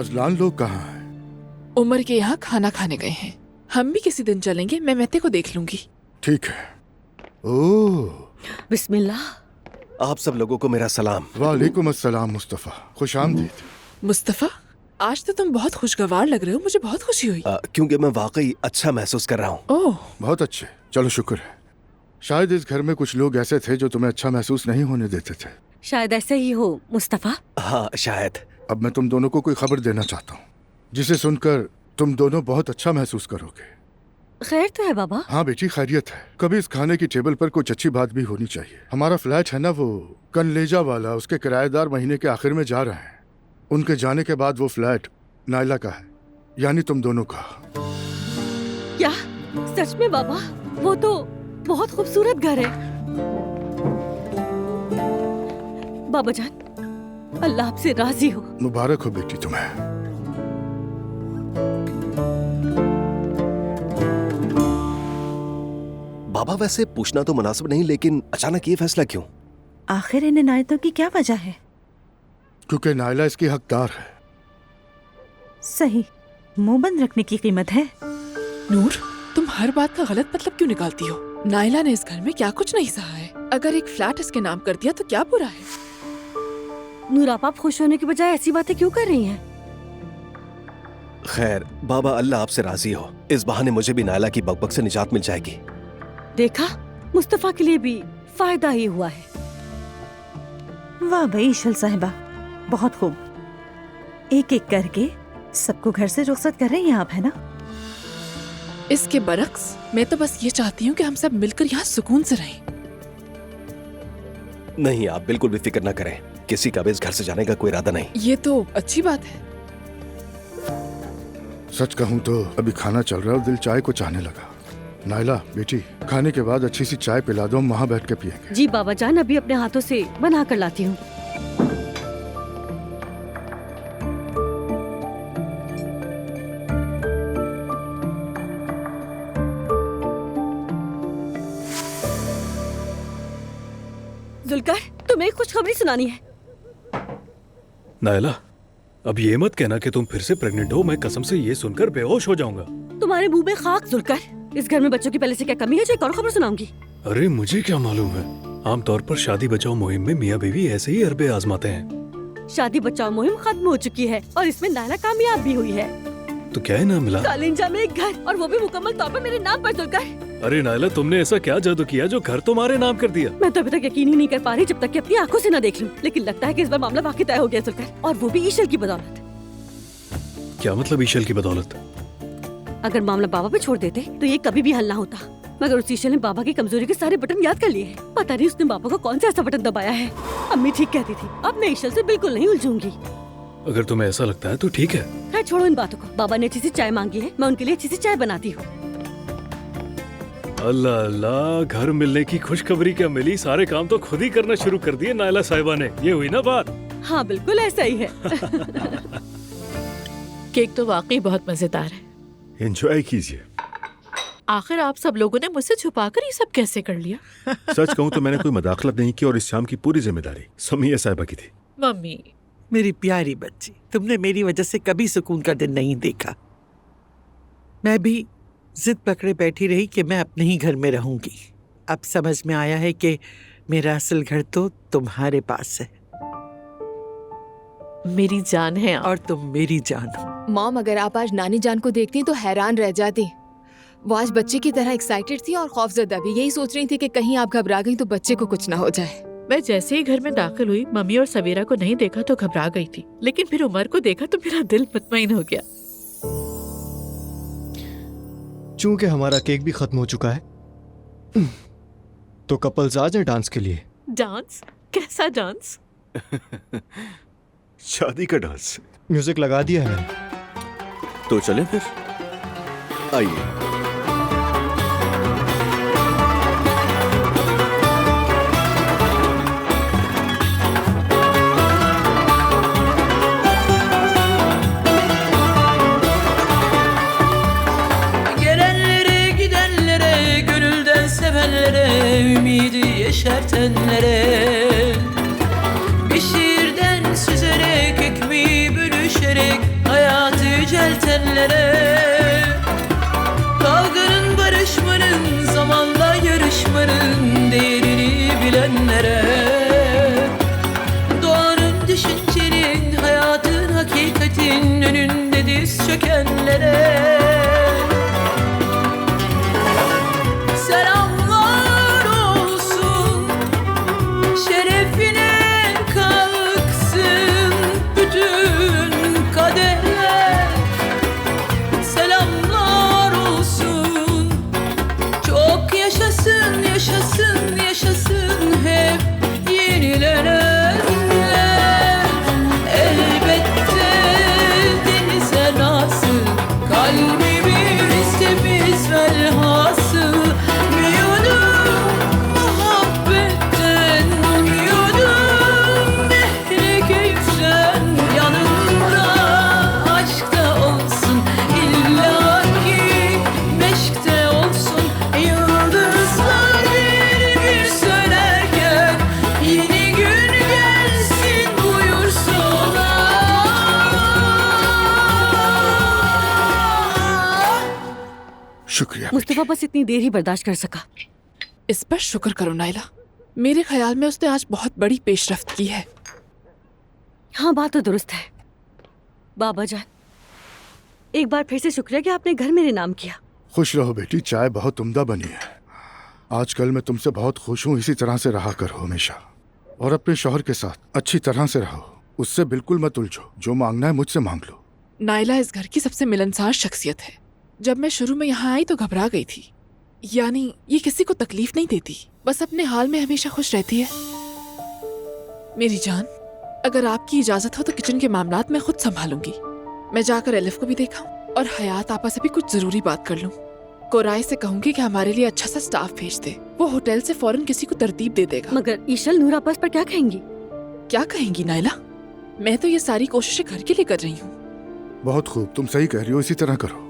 Azlan लोग कहाँ हैं? उमर के यहाँ खाना खाने गए हैं। हम भी किसी दिन चलेंगे, मैं मेहते को देख लूंगी। ठीक है। ओह, बिस्मिल्लाह। आप सब लोगों को मेरा सलाम। वालेकुम अस्सलाम मुस्तफ़ा, खुश आमदीद। मुस्तफ़ा, आज तो तुम बहुत खुशगवार लग रहे हो, मुझे बहुत खुशी हुई। क्योंकि मैं वाकई अच्छा महसूस कर रहा हूँ। ओह, बहुत अच्छे, चलो शुक्र है। शायद इस घर में कुछ लोग ऐसे थे जो तुम्हें अच्छा महसूस नहीं होने देते थे। शायद ऐसे ही हो मुस्तफा। हाँ शायद। अब मैं तुम दोनों को कोई खबर देना चाहता हूँ जिसे सुनकर तुम दोनों बहुत अच्छा महसूस करोगे। खैर तो है बाबा? हाँ बेटी, खैरियत है। कभी इस खाने की टेबल पर कुछ अच्छी बात भी होनी चाहिए। हमारा फ्लैट है ना, वो कनलेजा वाला, उसके किराएदार महीने के आखिर में जा रहे हैं। उनके जाने के बाद वो फ्लैट नायला का है, यानी तुम दोनों का। क्या सच में बाबा? वो तो बहुत खूबसूरत घर है। बाबा जान, अल्लाह आपसे राजी हो। मुबारक हो बेटी तुम्हें। बाबा वैसे पूछना तो मुनासिब नहीं, लेकिन अचानक ये फैसला क्यों? आखिर इन इनायतों की क्या वजह है? क्योंकि नायला इसकी हकदार है। सही, मुंह बंद रखने की कीमत है। नूर, तुम हर बात का गलत मतलब क्यों निकालती हो? नायला ने इस घर में क्या कुछ नहीं सहा है। अगर एक फ्लैट इसके नाम कर दिया तो क्या बुरा है? नूर, आप खुश होने के बजाय ऐसी बातें क्यों कर रही हैं? खैर बाबा, अल्लाह आपसे राजी हो। इस बहाने मुझे भी नायला की बकबक से निजात मिल जाएगी। देखा, मुस्तफा के लिए भी फायदा ही हुआ है। वाह भाई ईशल साहिबा, बहुत खूब। एक एक करके सबको घर से रुखसत कर रही हैं आप, है ना? इसके बरक्स मैं तो बस ये चाहती हूँ कि हम सब मिलकर यहाँ सुकून से रहें। नहीं, आप बिल्कुल भी फिक्र न करें। किसी का भी इस घर से जाने का कोई इरादा नहीं। ये तो अच्छी बात है। सच कहूँ तो अभी खाना चल रहा है और दिल चाय को चाहने लगा। नायला बेटी, खाने के बाद अच्छी सी चाय पिला दो, हम वहाँ बैठ के पिएंगे। जी बाबा जान, अभी अपने हाथों से बना कर लाती हूँ। जुल्कर, तुम्हें एक खुशखबरी सुनानी है। नायला, अब ये मत कहना कि तुम फिर से प्रेग्नेंट हो। मैं कसम से ये सुनकर बेहोश हो जाऊंगा। तुम्हारे मुंह में खाक जुल्कर। इस घर में बच्चों की पहले से क्या कमी है जो एक और खबर सुनाऊंगी? अरे मुझे क्या मालूम है। आमतौर पर शादी बचाओ मुहिम में मियाँ बीवी ऐसे ही अरबे आजमाते हैं। शादी बचाओ मुहिम खत्म हो चुकी है और इसमें नायला कामयाब भी हुई है। तो क्या इनाम मिला? कालिंजा में एक घर, और वो भी मुकम्मल तौर पर मेरे नाम पर। जुल्कर, अरे नायला, तुमने ऐसा क्या जादू किया जो घर तुम्हारे नाम कर दिया? मैं तो अभी तक यकीन ही नहीं कर पा रही जब तक कि अपनी आंखों से न देख लूं। लेकिन लगता है कि इस बार मामला वाकई तय हो गया जुल्कर, और वो भी ईशल की बदौलत। क्या मतलब ईशल की बदौलत? अगर मामला बाबा पे छोड़ देते तो ये कभी भी हल ना होता, मगर उस ईशल ने बाबा की कमजोरी के सारे बटन याद कर लिए हैं। पता नहीं उसने बाबा को कौन सा ऐसा बटन दबाया है। अम्मी ठीक कहती थी, अब मैं ईशल से बिल्कुल नहीं उलझूंगी। अगर तुम्हें ऐसा लगता है तो ठीक है। खैर छोड़ो इन बातों को। बाबा ने अच्छी सी चाय मांगी है, मैं उनके लिए अच्छी सी चाय बनाती हूँ। अल्लाह अल्लाह, घर मिलने की खुशखबरी क्या मिली। सारे काम तो खुद ही करना शुरू कर दिए नायला साहिबा ने। ये हुई ना बात? हाँ बिल्कुल ऐसा ही है। केक तो वाकई बहुत मजेदार है। एंजॉय कीजिए। आखिर आप सब लोगों ने मुझसे छुपाकर ये सब कैसे कर लिया? सच कहूँ तो मैंने कोई मदाखलत नहीं की और इस शाम की पूरी जिम्मेदारी समिया साहिबा की थी। मम्मी, मेरी प्यारी बच्ची, तुमने मेरी वजह से कभी सुकून का दिन नहीं देखा। मैं भी जिद पकड़े बैठी रही कि मैं अपने ही घर में रहूंगी। अब समझ में आया है कि मेरा असल घर तो तुम्हारे पास है। मेरी जान है आप। और तुम मेरी जान हो। मॉम, अगर आप आज नानी जान को देखती तो हैरान रह जाती। वो आज बच्चे की तरह एक्साइटेड थी और खौफजदा भी। यही सोच रही थी कि कहीं आप घबरा गई तो बच्चे को कुछ ना हो जाए। मैं जैसे ही घर में दाखिल हुई, मम्मी और सवेरा को नहीं देखा तो घबरा गई थी, लेकिन फिर उमर को देखा तो मेरा दिल मुतमईन हो गया। चूंकि हमारा केक भी खत्म हो चुका है तो कपल्स आ जाए डांस के लिए। डांस? कैसा डांस? शादी का डांस। म्यूजिक लगा दिया है मैंने। तो चलें फिर, आइए। Gelenlere gidenlere, gönülden sevenlere, ümidi yeşertenlere, bir şiirden süzerek ekmeği bölüşerek sevenlere, kavganın barışmanın, zamanla yarışmanın değerini bilenlere, doğanın düşüncenin, hayatın hakikatin önünde diz çökenlere selamlar olsun. Şerefine kalksın bütün kadehler. Selamlar olsun. Çok yaşasın, yaşasın, yaşasın hep yenilenenler. Elbette denize nasıl kalbimiz temiz velhasıl. Umuyordum muhabbetten, umuyordum mehri keyiften. Yanımda aşkta olsun, illaki meşkte olsun. Yıldızlar bir söylerken yeni gün gelsin buyursunlar. शुक्रिया। मुस्तफा बस इतनी देर ही बर्दाश्त कर सका। इस पर शुक्र करो नाइला। मेरे ख्याल में उसने आज बहुत बड़ी पेशरफ्त की है। हाँ, बात तो दुरुस्त है। बाबा जान, एक बार फिर से शुक्रिया कि आपने घर मेरे नाम किया। खुश रहो बेटी, चाय बहुत उम्दा बनी है। आजकल मैं तुमसे बहुत खुश हूँ, इसी तरह से रहा करो हमेशा। और अपने शौहर के साथ अच्छी तरह से रहो, उससे बिल्कुल मत उलझो। जो मांगना है मुझसे मांग लो। नाइला इस घर की सबसे मिलनसार शख्सियत है। जब मैं शुरू में यहाँ आई तो घबरा गई थी, यानी ये किसी को तकलीफ नहीं देती, बस अपने हाल में हमेशा खुश रहती है। मेरी जान, अगर आपकी इजाजत हो तो किचन के मामलात मैं खुद संभालूंगी। मैं जाकर एलिफ को भी देखा और हयात आपा से भी कुछ जरूरी बात कर लूं। कोराई से कहूंगी कि हमारे लिए अच्छा सा स्टाफ भेज दे। वो होटल से फौरन किसी को तरतीब दे देगा। मगर ईशल नूर आपस पर क्या कहेंगी? क्या कहेंगी नाइला? मैं तो ये सारी कोशिशें घर के लिए कर रही हूँ। बहुत खूब, तुम सही कह रही हो, इसी तरह करो।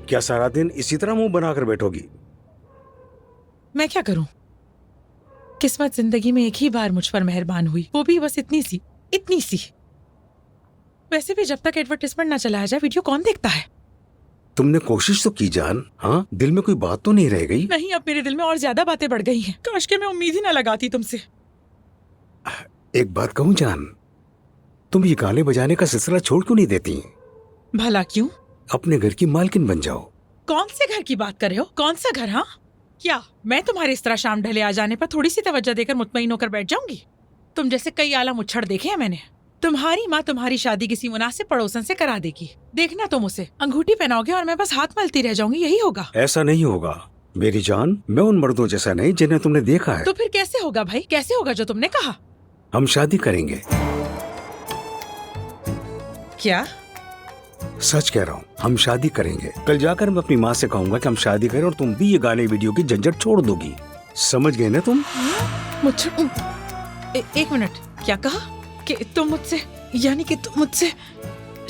क्या सारा दिन इसी तरह मुंह बनाकर बैठोगी? मैं क्या करूं? किस्मत जिंदगी में एक ही बार मुझ पर मेहरबान हुई, वो भी बस इतनी सी, इतनी सी। वैसे भी जब तक एडवर्टाइजमेंट ना चलाया जाए वीडियो कौन देखता है? तुमने कोशिश तो की जान। हाँ, दिल में कोई बात तो नहीं रह गई? नहीं, अब मेरे दिल में और ज्यादा बातें बढ़ गई हैं। काश के मैं उम्मीद ही ना लगाती तुमसे। एक बात कहूँ जान, तुम ये गाने बजाने का सिलसिला छोड़ क्यों नहीं देती? भला क्यों? अपने घर की मालकिन बन जाओ। कौन से घर की बात कर रहे हो? कौन सा घर? हाँ, क्या मैं तुम्हारे इस तरह शाम ढले आ जाने पर थोड़ी सी तवज्जो देकर मुतमईन होकर बैठ जाऊंगी? तुम जैसे कई आला मुच्छड़ देखे हैं मैंने। तुम्हारी माँ तुम्हारी शादी किसी मुनासिब पड़ोसन से करा देगी। देखना तुम उसे अंगूठी पहनाओगे और मैं बस हाथ मलती रह जाऊंगी, यही होगा। ऐसा नहीं होगा मेरी जान, मैं उन मर्दों जैसा नहीं जिन्हें तुमने देखा है। तो फिर कैसे होगा भाई? कैसे होगा जो तुमने कहा? हम शादी करेंगे। क्या? सच कह रहा हूँ, हम शादी करेंगे। कल जाकर मैं अपनी माँ से कहूंगा कि हम शादी करें और तुम भी ये गाने वीडियो की झंझट छोड़ दोगी। समझ गए ना तुम? एक मिनट, क्या कहा? कि तुम मुझसे, यानी कि तुम मुझसे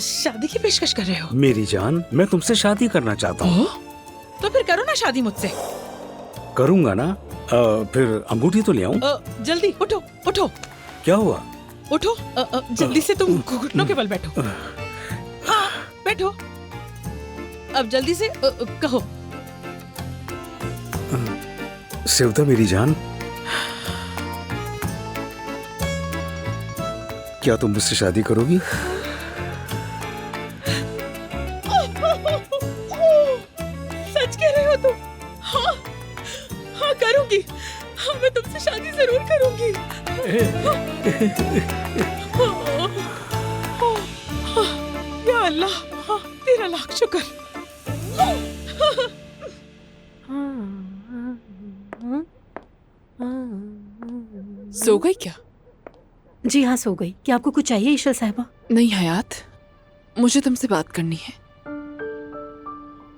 शादी की पेशकश कर रहे हो? मेरी जान, मैं तुमसे शादी करना चाहता हूँ। तो फिर करो ना शादी मुझसे। करूँगा ना। फिर अंगूठी तो ले आऊँ? जल्दी उठो, उठो। क्या हुआ? उठो, जल्दी से तुम घुटनों के बल बैठो। हाँ, बैठो। अब जल्दी से कहो। सेवता मेरी जान, क्या तुम मुझसे शादी करोगी? सच कह रहे हो तुम? हाँ, हाँ करूंगी। हाँ, मैं तुमसे शादी जरूर करूंगी। या अल्लाह, हाँ, तेरा लाख शुक्र। सो गई क्या? जी हाँ, सो गई। क्या आपको कुछ चाहिए ईशल साहिबा? नहीं हयात, मुझे तुमसे बात करनी है।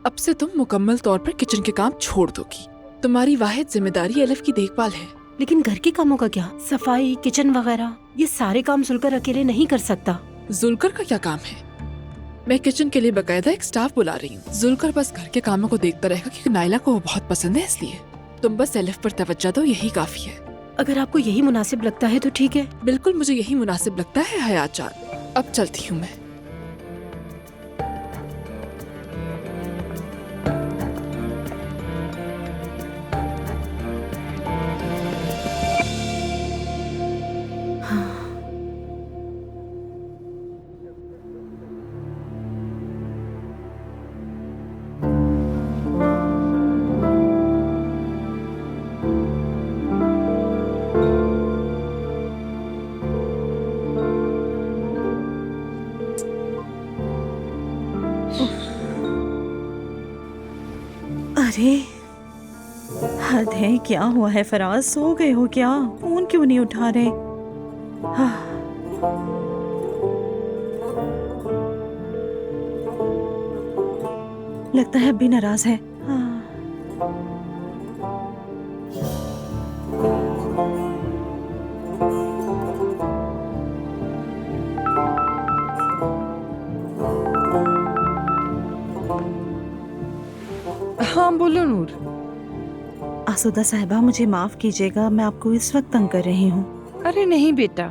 अब से तुम मुकम्मल तौर पर किचन के काम छोड़ दोगी। तुम्हारी वाहिद जिम्मेदारी एलिफ की देखभाल है। लेकिन घर के कामों का क्या? सफाई, किचन वगैरह, ये सारे काम जुलकर अकेले नहीं कर सकता। जुलकर का क्या काम है? मैं किचन के लिए बकायदा एक स्टाफ बुला रही हूँ। जुलकर बस घर के कामों को देखता रहेगा क्योंकि नाइला को वो बहुत पसंद है, इसलिए तुम बस एलिफ पर तवज्जो दो, यही काफी है। अगर आपको यही मुनासिब लगता है तो ठीक है। बिल्कुल मुझे यही मुनासिब लगता है हयात जान। अब चलती हूँ मैं। अरे हद है, क्या हुआ है फराज, सो गए हो क्या? फोन क्यों नहीं उठा रहे? हाँ। लगता है अभी नाराज है। हाँ। हाँ बोलो नूर। आसुदा साहिबा मुझे माफ कीजिएगा, मैं आपको इस वक्त तंग कर रही हूँ। अरे नहीं बेटा,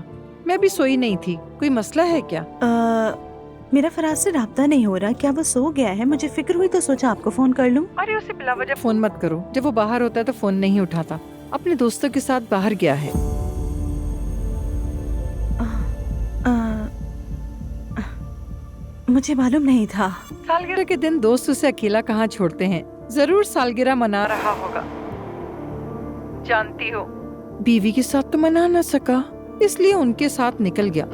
मैं भी सोई नहीं थी। कोई मसला है क्या? मेरा फराज से राब्ता नहीं हो रहा, क्या वो सो गया है? मुझे फिक्र हुई तो सोचा आपको फोन कर लूं। अरे उसे बिला वजह फोन मत करो, जब वो बाहर होता है तो फोन नहीं उठाता। अपने दोस्तों के साथ बाहर गया है। मुझे मालूम नहीं था। सालगिरह के दिन दोस्त उसे अकेला कहाँ छोड़ते हैं। जरूर सालगिरह मना रहा होगा। जानती हो, बीवी के साथ तो मना न सका, इसलिए उनके साथ निकल गया।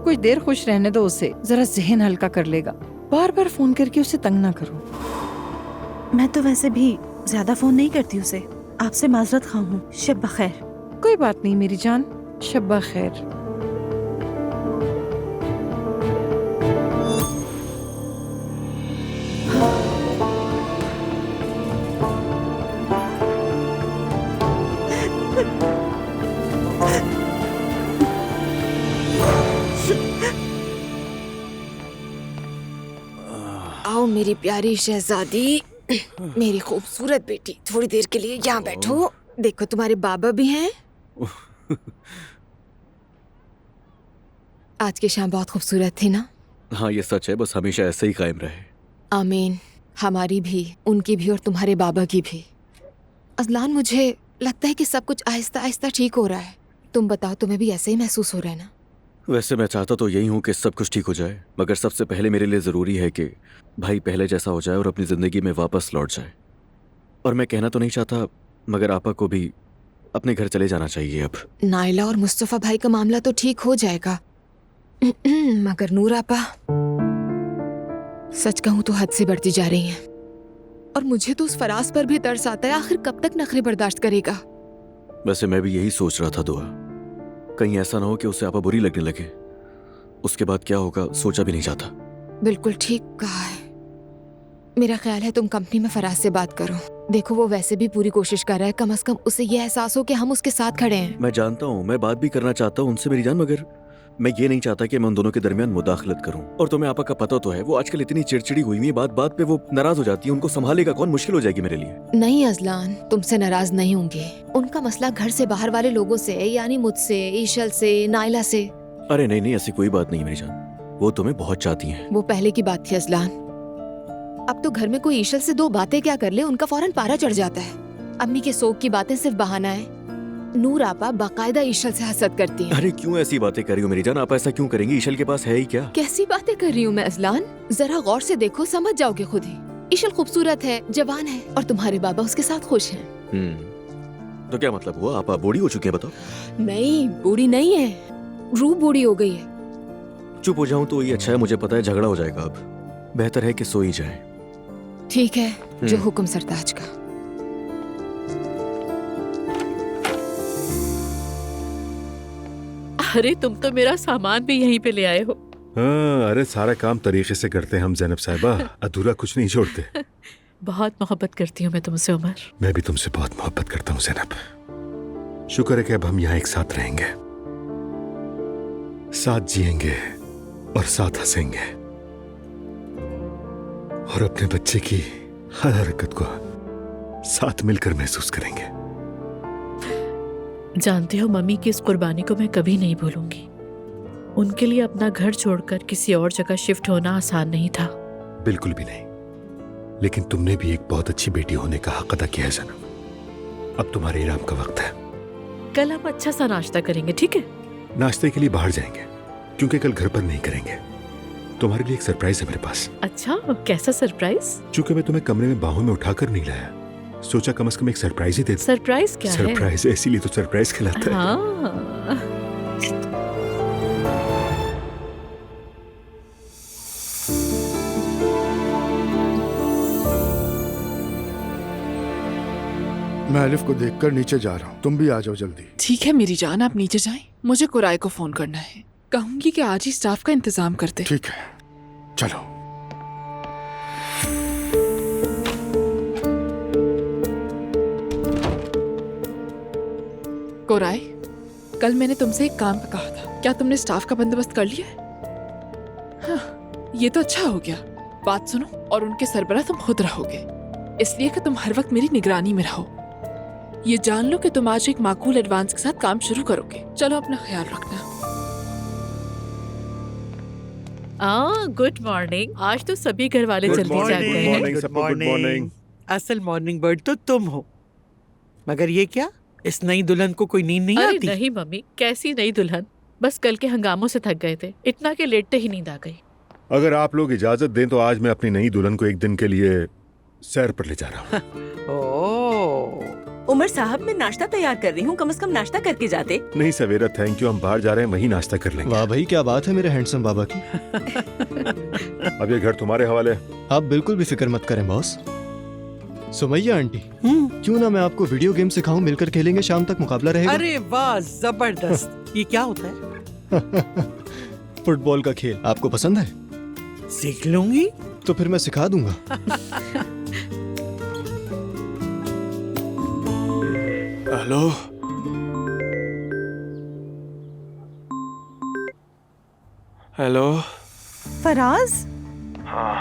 कुछ देर खुश रहने दो उसे, जरा जहन हल्का कर लेगा। बार बार फोन करके उसे तंग ना करो। मैं तो वैसे भी ज्यादा फोन नहीं करती उसे। आपसे माजरत खा हूँ। शब बखैर। कोई बात नहीं मेरी जान, शब बखैर। आओ मेरी प्यारी शहजादी, मेरी खूबसूरत बेटी, थोड़ी देर के लिए यहाँ बैठो। देखो तुम्हारे बाबा भी हैं। आज की शाम बहुत खूबसूरत थी ना? हाँ ये सच है, बस हमेशा ऐसे ही कायम रहे। आमीन। हमारी भी, उनकी भी और तुम्हारे बाबा की भी। अजलान मुझे लगता है कि सब कुछ आहिस्ता आहिस्ता ठीक हो रहा है। तुम बताओ, तुम्हें भी ऐसे ही महसूस हो रहा है ना? वैसे मैं चाहता तो यही हूँ कि सब कुछ ठीक हो जाए, मगर सबसे पहले मेरे लिए ज़रूरी है कि भाई पहले जैसा हो जाए और अपनी ज़िंदगी में वापस लौट जाए। और मैं कहना तो नहीं चाहता, मगर आपा को भी अपने घर चले जाना चाहिए अब। नाइला और मुस्तफ़ा भाई का मामला तो ठीक हो जाएगा, मगर नूर आपा, सच कहूँ तो हद से बढ़ती जा रही हैं। और मुझे तो उस फराज पर भी तरस आता है। आखिर कब तक नखरे बर्दाश्त करेगा? वैसे मैं भी यही सोच रहा था दुआ, कहीं ऐसा ना हो कि उसे आपा बुरी लगने लगे। उसके बाद क्या होगा सोचा भी नहीं जाता। बिल्कुल ठीक कहा है। मेरा ख्याल है तुम कंपनी में फराज से बात करो। देखो वो वैसे भी पूरी कोशिश कर रहा है, कम से कम उसे ये एहसास हो कि हम उसके साथ खड़े हैं। मैं जानता हूँ, मैं बात भी करना चाहता हूँ उनसे मेरी जान, मगर मैं ये नहीं चाहता कि मैं उन दोनों के दरमियान मुदाखलत करूं। और तुम्हें आपा का पता तो है, वो आजकल इतनी चिड़चिड़ी हुई है, बात बात पे वो नाराज हो जाती है। उनको संभालेगा कौन? मुश्किल हो जाएगी मेरे लिए। नहीं अजलान, तुमसे नाराज नहीं होंगे। उनका मसला घर से बाहर वाले लोगों से, यानी मुझसे, ईशल से, नाइला से। अरे नहीं नहीं, ऐसी कोई बात नहीं मेरी जान, वो तुम्हें बहुत चाहती हैं। वो पहले की बात थी अजलान। अब तो घर में कोई ईशल से दो बातें क्या कर ले, उनका फौरन पारा चढ़ जाता है। अम्मी के शौक की बातें सिर्फ बहाना है। नूर आपा बाकायदा ईशल से हसद करती हैं। अरे क्यों ऐसी बातें कर रही हो मेरी जान? आप ऐसा क्यों करेंगी? ईशल के पास है ही क्या? कैसी बातें कर रही हूँ मैं अजलान? जरा गौर से देखो, समझ जाओगे खुद ही। ईशल खूबसूरत है, जवान है, और तुम्हारे बाबा उसके साथ खुश हैं। तो क्या मतलब हुआ? आप बूढ़ी हो चुकी हैं बताओ? नहीं, बूढ़ी नहीं है, रूह बूढ़ी हो गई है। चुप हो जाऊं तो ये अच्छा है, मुझे पता है झगड़ा हो जाएगा। अब बेहतर है कि सो ही जाए। ठीक है, जो हुक्म सरताज का। अरे तुम तो मेरा सामान भी यहीं पे ले आए हो। हाँ, अरे सारा काम तरीके से करते हैं हम ज़ैनब साहिबा, अधूरा कुछ नहीं छोड़ते। बहुत मोहब्बत करती हूँ मैं तुमसे उमर। मैं भी तुमसे बहुत मोहब्बत करता हूँ ज़ैनब। शुक्र है कि अब हम यहाँ एक साथ रहेंगे, साथ जिएंगे और साथ हंसेंगे, और अपने बच्चे की हर हरकत को साथ मिलकर महसूस करेंगे। जानते हो मम्मी की इस कुर्बानी को मैं कभी नहीं भूलूंगी। उनके लिए अपना घर छोड़कर किसी और जगह शिफ्ट होना आसान नहीं था। बिल्कुल भी नहीं, लेकिन तुमने भी एक बहुत अच्छी बेटी होने का हक अदा किया है सनम। अब तुम्हारे इनाम का वक्त है। कल हम अच्छा सा नाश्ता करेंगे, ठीक है? नाश्ते के लिए बाहर जाएंगे, क्योंकि कल घर पर नहीं करेंगे। तुम्हारे लिए एक सरप्राइज है मेरे पास। अच्छा, कैसा सरप्राइज? चूंकि मैं तुम्हें कमरे में बाहों में उठाकर नहीं लाया, सोचा कम से कम एक सरप्राइज ही दे दूं। सरप्राइज क्या है? सरप्राइज इसीलिए तो सरप्राइज कहलाता है। हाँ। मैं अलिफ को देखकर नीचे जा रहा हूँ, तुम भी आ जाओ जल्दी। ठीक है मेरी जान, आप नीचे जाएं। मुझे कुराई को फोन करना है, कहूंगी कि आज ही स्टाफ का इंतजाम करते। ठीक है, चलो। कोराई, कल मैंने तुमसे एक काम कहा था, क्या तुमने स्टाफ का बंदोबस्त कर लिया है? हाँ, ये तो अच्छा हो गया। बात सुनो, और उनके सरबराह तुम खुद रहोगे, इसलिए कि तुम हर वक्त मेरी निगरानी में रहो। ये जान लो कि तुम आज एक माकूल एडवांस के साथ काम शुरू करोगे। चलो अपना ख्याल रखना। Good morning. आज तो सभी घर वाले जल्दी जाग गए हैं। Good morning. असल मॉर्निंग बर्ड तो तुम हो, मगर ये क्या, इस नई दुल्हन को कोई नींद नहीं अरे आती? नहीं मम्मी, कैसी नई दुल्हन, बस कल के हंगामों से थक गए थे, इतना के लेटते ही नींद आ गई। अगर आप लोग इजाजत दें तो आज मैं अपनी नई दुल्हन को एक दिन के लिए सैर पर ले जा रहा हूँ। उमर साहब, मैं नाश्ता तैयार कर रही हूँ, कम से कम नाश्ता करके जाते। नहीं सवेरा, थैंक यू, हम बाहर जा रहे हैं, वहीं नाश्ता कर लेंगे। वाह भाई, क्या बात है मेरे हैंडसम बाबा की। अब ये घर तुम्हारे हवाले। आप बिल्कुल भी फिक्र मत करें बॉस। सुमैया आंटी, क्यों ना मैं आपको वीडियो गेम सिखाऊं, मिलकर खेलेंगे, शाम तक मुकाबला रहेगा। अरे वाह, जबरदस्त। ये क्या होता है? फुटबॉल का खेल आपको पसंद है? सीख लूंगी। तो फिर मैं सिखा दूंगा। Hello, hello. फराज? हाँ।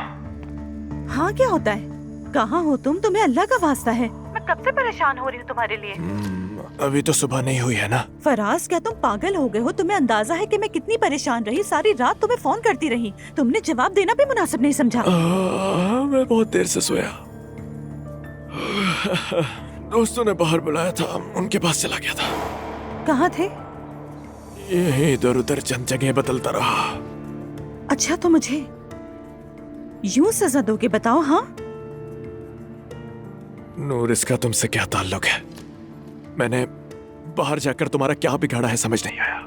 हाँ, क्या होता है? कहाँ हो तुम? तुम्हें अल्लाह का वास्ता है, मैं कब से परेशान हो रही हूँ तुम्हारे लिए। अभी तो सुबह नहीं हुई है ना। फराज, क्या तुम पागल हो गए हो? तुम्हें अंदाजा है कि मैं कितनी परेशान रही? सारी रात तुम्हें फोन करती रही, तुमने जवाब देना भी मुनासिब नहीं समझा। मैं बहुत देर से सोया, दोस्तों ने बाहर बुलाया था, उनके पास चला गया था। कहाँ थे? यही इधर उधर चंद जगह बदलता रहा। अच्छा, तो मुझे यूं सजा दोगे, बताओ? हाँ नूर, इसका तुमसे क्या ताल्लुक है? मैंने बाहर जाकर तुम्हारा क्या बिगाड़ा है समझ नहीं आया।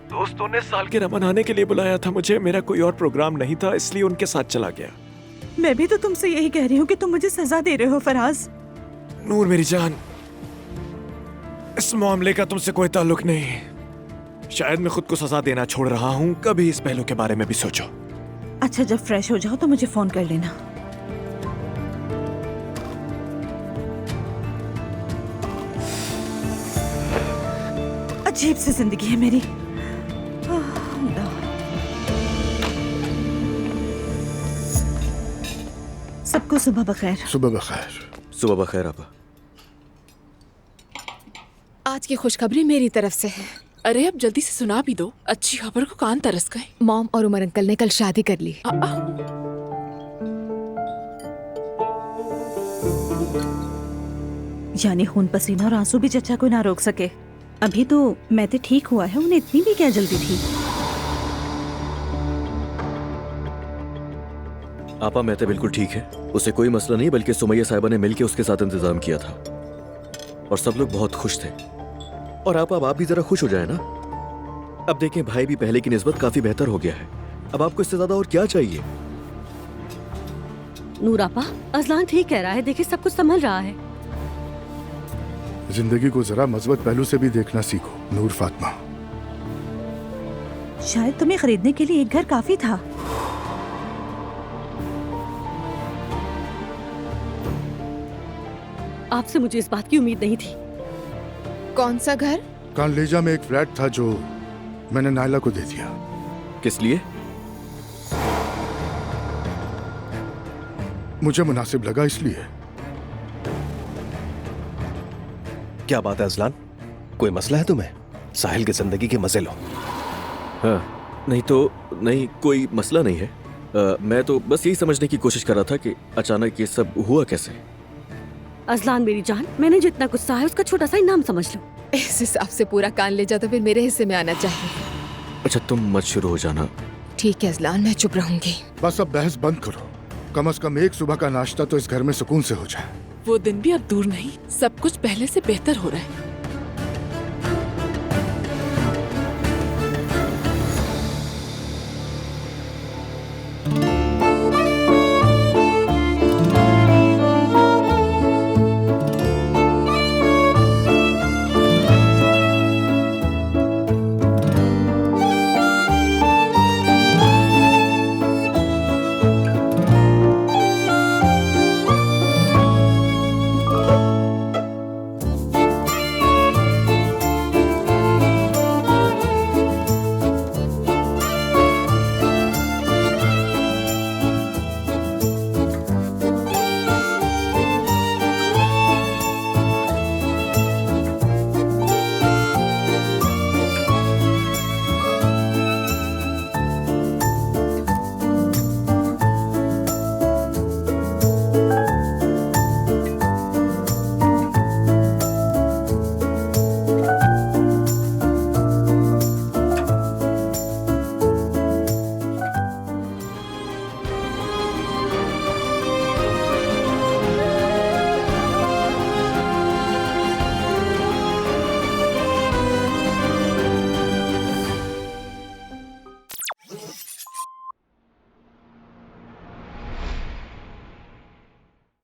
दोस्तों ने सालगिरह मनाने के लिए बुलाया था मुझे, मेरा कोई और प्रोग्राम नहीं था, इसलिए उनके साथ चला गया। मैं भी तो तुमसे यही कह रही हूँ कि तुम मुझे सजा दे रहे हो फराज। नूर मेरी जान, इस मामले का तुमसे कोई ताल्लुक नहीं। शायद मैं खुद को सजा देना छोड़ रहा हूँ, कभी इस पहलू के बारे में भी सोचो। अच्छा, जब फ्रेश हो जाओ तो मुझे फोन कर लेना। अजीब सी जिंदगी है मेरी। सबको सुबह बखैर। सुबह बखैर। सुबह बखैर आपा। आज की खुशखबरी मेरी तरफ से है। अरे अब जल्दी से सुना भी दो, अच्छी खबर को कान तरस गए। मॉम और उमर अंकल ने कल शादी कर ली। यानी खून पसीना और आंसू भी चचा को ना रोक सके। अभी तो मैं तो ठीक हुआ है, उन्हें इतनी भी क्या जल्दी थी? आपा मैं तो बिल्कुल ठीक है, उसे कोई मसला नहीं, बल्कि सुमैया साहिबा ने मिलकर उसके साथ इंतजाम किया था और सब लोग बहुत खुश थे। और आप भी जरा खुश हो जाए ना। अब देखें, भाई भी पहले की निस्बत काफी बेहतर हो गया है, अब आपको इससे ज्यादा और क्या चाहिए? नूर आपा, अजलान ठीक कह रहा है, देखिए सब कुछ संभल रहा है। जिंदगी को जरा मज़बूत पहलू से भी देखना सीखो नूर फातिमा। शायद तुम्हें खरीदने के लिए एक घर काफी था। आपसे मुझे इस बात की उम्मीद नहीं थी। कौन सा घर? कानलेजा में एक फ्लैट था जो मैंने नायला को दे दिया। किस लिए? मुझे मुनासिब लगा इसलिए। क्या बात है अजलान, कोई मसला है तुम्हें? साहिल की जिंदगी के मजे लो। हाँ, नहीं कोई मसला नहीं है। मैं तो बस यही समझने की कोशिश कर रहा था कि अचानक ये सब हुआ कैसे। अजलान मेरी जान, मैंने जितना गुस्सा है उसका छोटा सा इनाम समझ लो। इस हिसाब से पूरा कान ले जाता फिर मेरे हिस्से में आना चाहिए। अच्छा तुम मत शुरू हो जाना। ठीक है अजलान, मैं चुप रहूंगी। बस अब बहस बंद करो। कम से कम एक सुबह का नाश्ता तो इस घर में सुकून से हो जाए। वो दिन भी अब दूर नहीं, सब कुछ पहले से बेहतर हो रहा है।